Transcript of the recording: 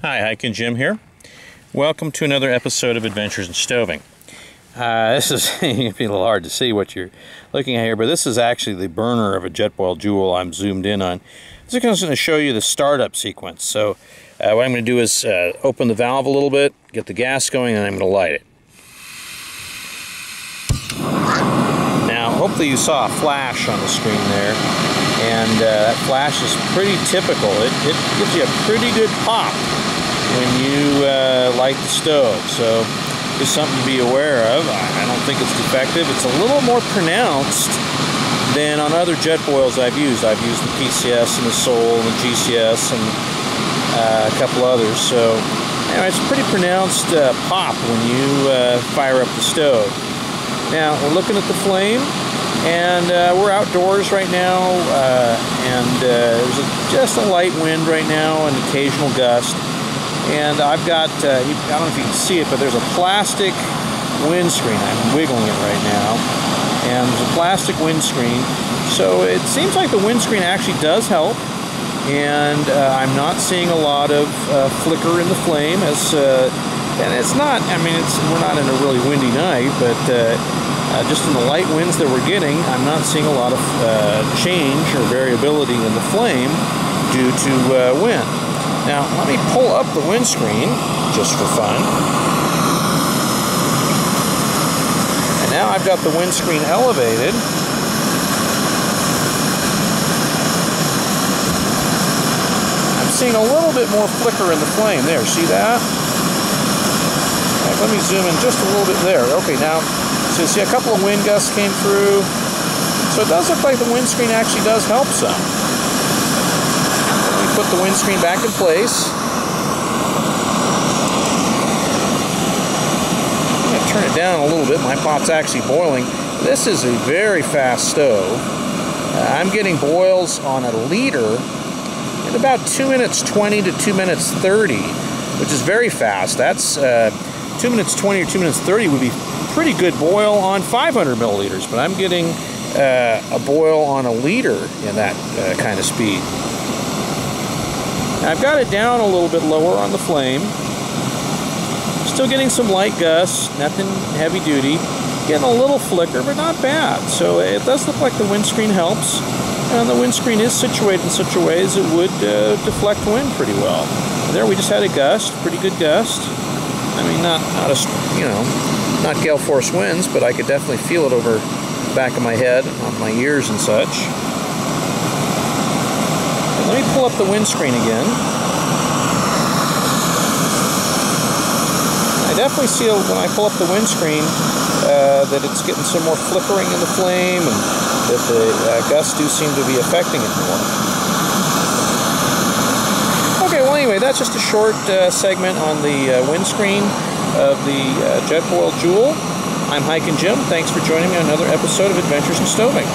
Hi, Hiking Jim here. Welcome to another episode of Adventures in Stoving. This is it'd be a little hard to see what you're looking at here, but this is actually the burner of a Jetboil Joule I'm zoomed in on. This is going to show you the startup sequence. So what I'm going to do is open the valve a little bit, get the gas going, and I'm going to light it. Now, hopefully you saw a flash on the screen there, and that flash is pretty typical. It gives you a pretty good pop when you light the stove, so just something to be aware of. I don't think it's defective. It's a little more pronounced than on other Jetboils I've used. I've used the PCS and the Soul and the GCS and a couple others, so anyway, it's a pretty pronounced pop when you fire up the stove. Now, we're looking at the flame, and we're outdoors right now, and there's just a light wind right now, an occasional gust. And I've got, I don't know if you can see it, but there's a plastic windscreen. I'm wiggling it right now. And there's a plastic windscreen. So it seems like the windscreen actually does help. And I'm not seeing a lot of flicker in the flame. And it's not, I mean, we're not in a really windy night, but just in the light winds that we're getting, I'm not seeing a lot of change or variability in the flame due to wind. Now, let me pull up the windscreen, just for fun. And now I've got the windscreen elevated. I'm seeing a little bit more flicker in the flame there. See that? Right, let me zoom in just a little bit there. Okay, now, so you see a couple of wind gusts came through. So it does look like the windscreen actually does help some. Put the windscreen back in place. I'm going to turn it down a little bit. My pot's actually boiling. This is a very fast stove. I'm getting boils on a liter in about 2 minutes 20 to 2 minutes 30, which is very fast. That's 2 minutes 20 or 2 minutes 30 would be pretty good boil on 500 milliliters, but I'm getting a boil on a liter in that kind of speed. I've got it down a little bit lower on the flame. Still getting some light gusts, nothing heavy duty. Getting a little flicker, but not bad. So it does look like the windscreen helps. And the windscreen is situated in such a way as it would deflect wind pretty well. And there we just had a gust, pretty good gust. I mean, not gale force winds, but I could definitely feel it over the back of my head, on my ears and such. Let me pull up the windscreen again. I definitely see when I pull up the windscreen that it's getting some more flickering in the flame, and that the gusts do seem to be affecting it more. Okay, well anyway, that's just a short segment on the windscreen of the Jetboil Joule. I'm Hiking Jim. Thanks for joining me on another episode of Adventures in Stoving.